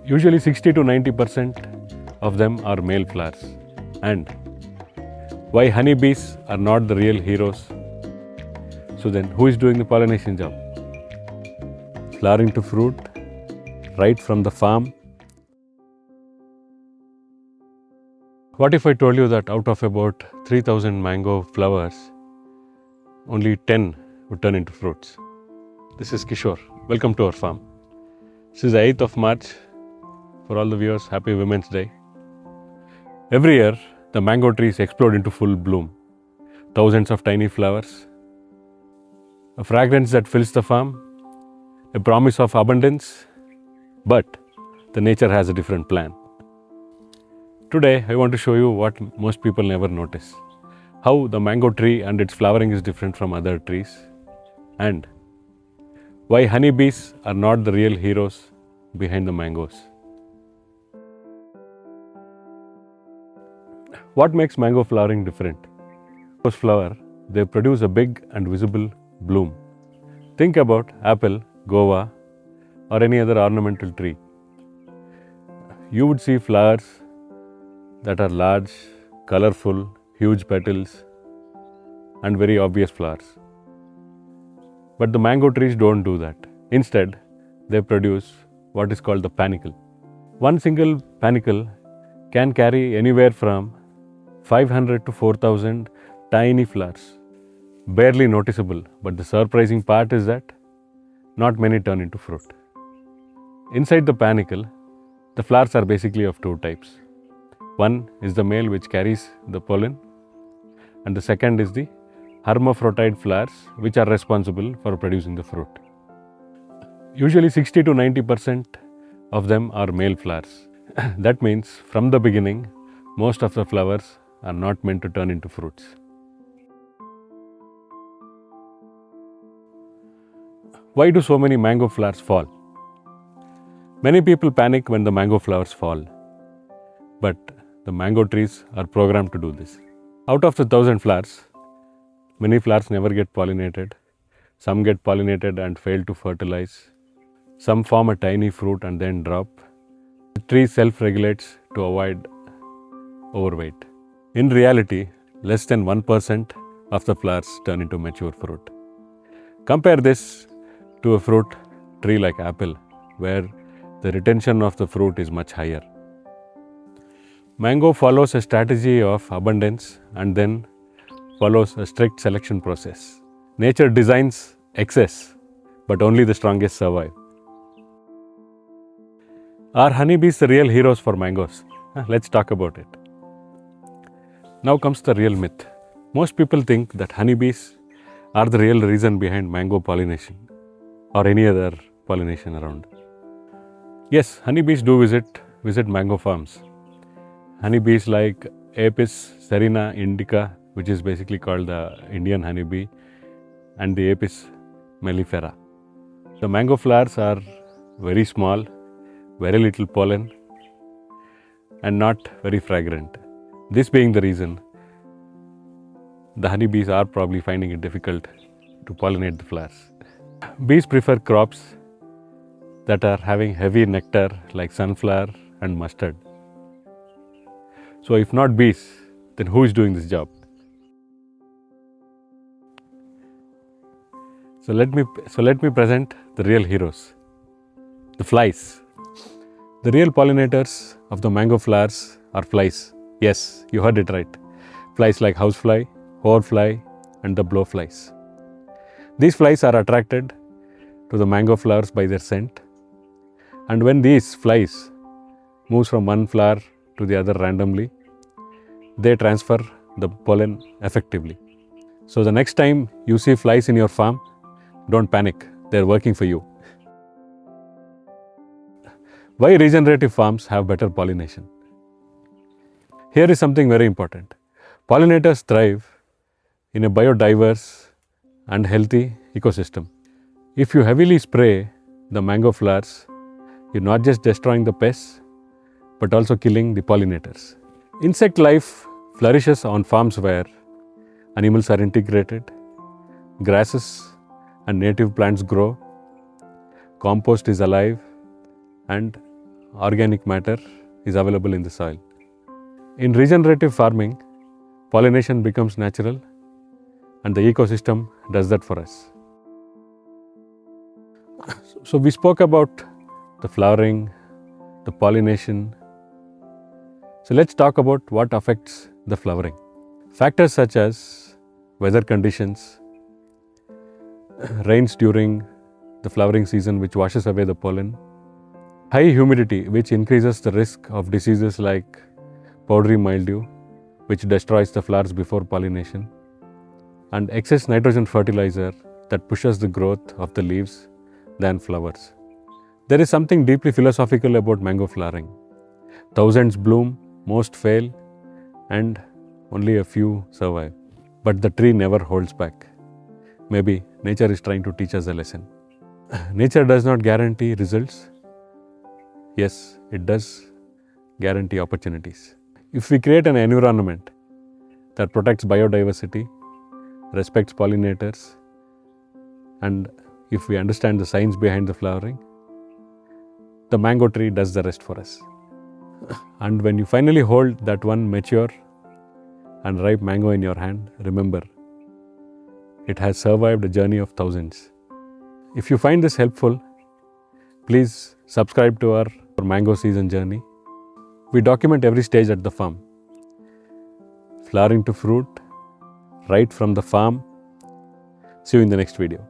Usually 60 to 90% of them are male flowers. And why honeybees are not the real heroes? So then who is doing the pollination job? Flowering to fruit, right from the farm. What if I told you that out of about 3000 mango flowers, only 10 would turn into fruits? This is Kishore. Welcome to our farm. This is the 8th of March. For all the viewers, happy Women's Day. Every year, the mango trees explode into full bloom. Thousands of tiny flowers, a fragrance that fills the farm, a promise of abundance. But the nature has a different plan. Today, I want to show you what most people never notice. How the mango tree and its flowering is different from other trees. And why honeybees are not the real heroes behind the mangoes. What makes mango flowering different? Those flower, they produce a big and visible bloom. Think about apple, guava, or any other ornamental tree. You would see flowers that are large, colorful, huge petals, and very obvious flowers. But the mango trees don't do that. Instead, they produce what is called the panicle. One single panicle can carry anywhere from 500 to 4000 tiny flowers. Barely noticeable, but the surprising part is that not many turn into fruit. Inside the panicle, the flowers are basically of two types. One is the male, which carries the pollen, and the second is the hermaphrodite flowers, which are responsible for producing the fruit. Usually 60 to 90% of them are male flowers. That means from the beginning, most of the flowers are not meant to turn into fruits. Why do so many mango flowers fall? Many people panic when the mango flowers fall, but the mango trees are programmed to do this. Out of the 1000 flowers, many flowers never get pollinated. Some get pollinated and fail to fertilize. Some form a tiny fruit and then drop. The tree self-regulates to avoid overweight. In reality, less than 1% of the flowers turn into mature fruit. Compare this to a fruit tree like apple, where the retention of the fruit is much higher. Mango follows a strategy of abundance and then follows a strict selection process. Nature designs excess, but only the strongest survive. Are honeybees the real heroes for mangoes? Let's talk about it. Now comes the real myth. Most people think that honeybees are the real reason behind mango pollination or any other pollination around. Yes, honeybees do visit mango farms. Honeybees like Apis cerana indica, which is basically called the Indian honeybee, and the Apis mellifera. The mango flowers are very small, very little pollen, and not very fragrant. This being the reason, the honeybees are probably finding it difficult to pollinate the flowers. Bees prefer crops that are having heavy nectar like sunflower and mustard. So if not bees, then who is doing this job? So let me present the real heroes, the flies. The real pollinators of the mango flowers are flies. Yes, you heard it right. Flies like housefly, hoarfly, and the blowflies. These flies are attracted to the mango flowers by their scent. And when these flies moves from one flower to the other randomly, they transfer the pollen effectively. So the next time you see flies in your farm, don't panic, they're working for you. Why regenerative farms have better pollination? Here is something very important. Pollinators thrive in a biodiverse and healthy ecosystem. If you heavily spray the mango flowers, you're not just destroying the pests, but also killing the pollinators. Insect life flourishes on farms where animals are integrated, grasses and native plants grow, compost is alive, and organic matter is available in the soil. In regenerative farming, pollination becomes natural and the ecosystem does that for us. So we spoke about the flowering, the pollination. So let's talk about what affects the flowering. Factors such as weather conditions, rains during the flowering season which washes away the pollen, high humidity which increases the risk of diseases like powdery mildew which destroys the flowers before pollination, and excess nitrogen fertilizer that pushes the growth of the leaves than flowers. There is something deeply philosophical about mango flowering. Thousands bloom, most fail, and only a few survive. But the tree never holds back. Maybe nature is trying to teach us a lesson. Nature does not guarantee results. Yes, it does guarantee opportunities. If we create an environment that protects biodiversity, respects pollinators, and if we understand the science behind the flowering, the mango tree does the rest for us. And when you finally hold that one mature and ripe mango in your hand, remember, it has survived a journey of thousands. If you find this helpful, please subscribe to our mango season journey. We document every stage at the farm, flowering to fruit, right from the farm. See you in the next video.